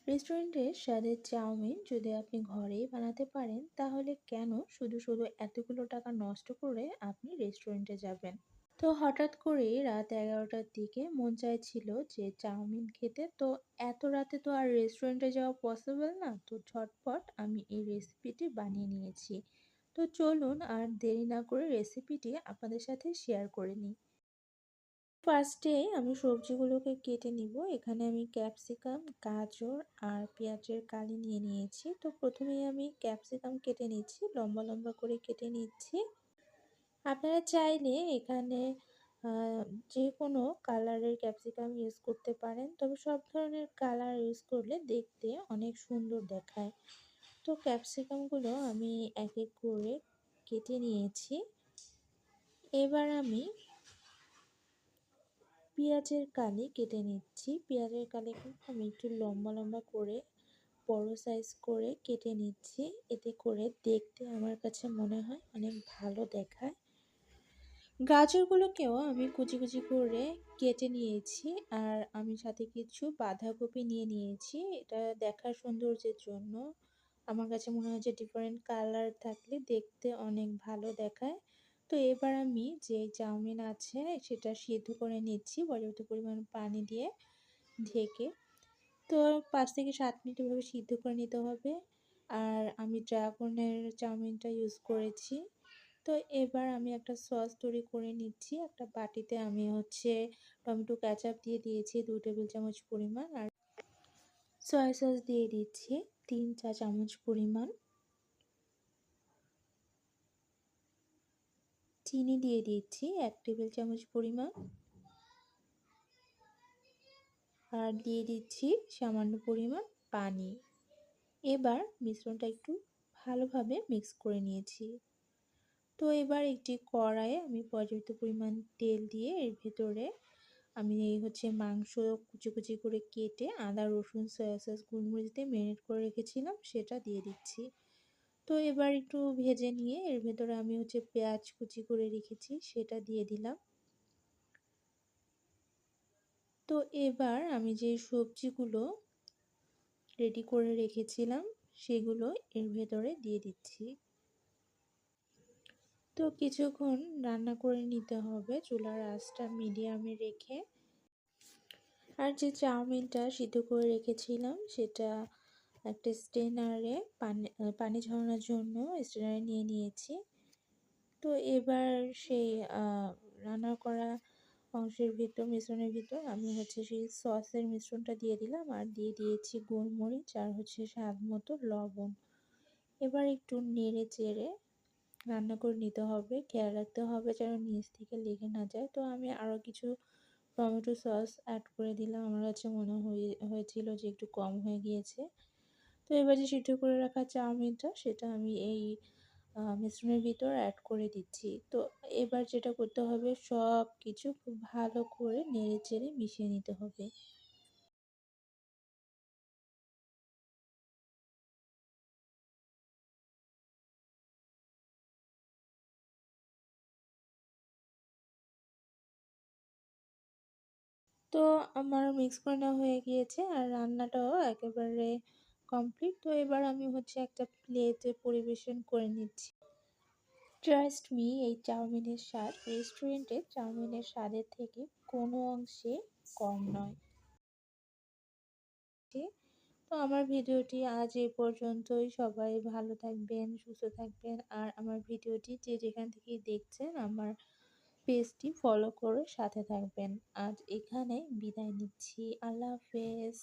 রেস্টুরেন্টের স্বাদের চাউমিন যদি আপনি ঘরেই বানাতে পারেন তাহলে কেন শুধু শুধু এতগুলো টাকা নষ্ট করে আপনি রেস্টুরেন্টে যাবেন। তো হঠাৎ করেই রাত 11টার দিকে মন চাইছিল যে চাউমিন খেতে। তো এত রাতে তো আর রেস্টুরেন্টে যাওয়া পসিবল না, তো ঝটপট আমি এই রেসিপিটি বানিয়ে নিয়েছি। তো চলুন আর দেরি না করে রেসিপিটি আপনাদের সাথে শেয়ার করে নিই। ফার্স্টে আমি সবজিগুলোকে কেটে নিব। এখানে আমি ক্যাপসিকাম, গাজর আর পেঁয়াজের কালি নিয়ে নিয়েছি। তো প্রথমেই আমি ক্যাপসিকাম কেটে নিচ্ছি, লম্বা লম্বা করে কেটে নিচ্ছি। আপনারা চাইলে এখানে যে কোনো কালারের ক্যাপসিকাম ইউজ করতে পারেন, তবে সব ধরনের কালার ইউজ করলে দেখতে অনেক সুন্দর দেখায়। তো ক্যাপসিকামগুলো আমি এক এক করে কেটে নিয়েছি। এবার আমি পেঁয়াজের কালি কেটে নিচ্ছি। পেঁয়াজের কালিগুলো আমি একটু লম্বা লম্বা করে বড় সাইজ করে কেটে নিচ্ছি। এতে করে দেখতে আমার কাছে মনে হয় অনেক ভালো দেখায়। গাজরগুলোকেও আমি কুচি কুচি করে কেটে নিয়েছি। আর আমি সাথে কিছু বাঁধাকপি নিয়ে নিয়েছি। এটা দেখার সৌন্দর্যের জন্য। আমার কাছে মনে হয় যে ডিফারেন্ট কালার থাকলে দেখতে অনেক ভালো দেখায়। তো এবার আমি যে চাউমিন আছে সেটা সিদ্ধ করে নিচ্ছি পর্যাপ্ত পরিমাণ পানি দিয়ে ঢেকে। তো ৫ থেকে ৭ মিনিট এভাবে সিদ্ধ করে নিতে হবে। আর আমি ড্রাগনের চাউমিনটা ইউজ করেছি। তো এবার আমি একটা সস তৈরি করে নিচ্ছি। একটা বাটিতে আমি টমেটো কেচাপ দিয়ে দিয়েছি ২ টেবিল চামচ পরিমাণ। আর সয়া সস দিয়ে দিচ্ছি ৩ চা চামচ পরিমাণ। চিনি দিয়ে দিচ্ছি ১ টেবিল চামচ পরিমাণ। আর দিয়ে দিচ্ছি সামান্য পরিমাণ পানি। এবার মিশ্রণটা একটু ভালোভাবে মিক্স করে নিয়েছি। তো এবার একটি কড়াইয়ে আমি পর্যাপ্ত পরিমাণ তেল দিয়ে এর ভেতরে আমি মাংস কুচি কুচি করে কেটে আদা, রসুন, সয়া সস, গোলমরিচ দিয়ে ম্যারিনেট করে রেখেছিলাম সেটা দিয়ে দিচ্ছি। তো এবার একটু ভেজে নিয়ে এর ভেতরে আমি পেঁয়াজ কুচি করে রেখেছি সেটা দিয়ে দিলাম। তো এবার আমি যে সবজিগুলো রেডি করে রেখেছিলাম সেগুলো এর ভেতরে দিয়ে দিচ্ছি। তো কিছুক্ষণ রান্না করে নিতে হবে চুলার আঁচটা মিডিয়ামে রেখে। আর যে চাউমিনটা সিদ্ধ করে রেখেছিলাম সেটা একটা স্ট্রেনারে পানি ঝরানোর জন্য স্ট্রেনারে নিয়ে নিয়েছি। তো এবার সেই রান্না করা অংশের ভিতর মিশ্রণের ভিতর আমি সেই সসের মিশ্রণটা দিয়ে দিলাম আর দিয়ে দিয়েছি গোলমরিচ আর স্বাদ মতো লবণ। এবার একটু নেড়ে চেড়ে রান্না করে নিতে হবে। খেয়াল রাখতে হবে যেন নিচ থেকে লেগে না যায়। তো আমি আরও কিছু টমেটো সস অ্যাড করে দিলাম। আমার কাছে মনে হয়েছিল যে একটু কম হয়ে গিয়েছে। তো এবার যে সিদ্ধ করে রাখা চাউমিনটা সেটা আমি এই মিশ্রণের ভিতর অ্যাড করে দিচ্ছি। তো এবার যেটা করতে হবে সব কিছু খুব ভালো করে নেড়ে চেড়ে মিশিয়ে নিতে হবে। তো আমার মিক্স করে নেওয়া হয়ে গিয়েছে আর রান্নাটাও একেবারে কমপ্লিট। তো এবার আমি একটা প্লেটে পরিবেশন করে নিচ্ছি। ট্রাস্ট মি, এই চাউমিনের স্বাদ রেস্টুরেন্টের চাউমিনের স্বাদের থেকে কোনো অংশে কম নয়। তো আমার ভিডিওটি আজ এই পর্যন্তই। সবাই ভালো থাকবেন, সুস্থ থাকবেন। আর আমার ভিডিওটি যে যেখান থেকে দেখছেন আমার পেজটি ফলো করে সাথে থাকবেন। আজ এখানে বিদায় নিচ্ছি। আল্লাহ হাফেজ।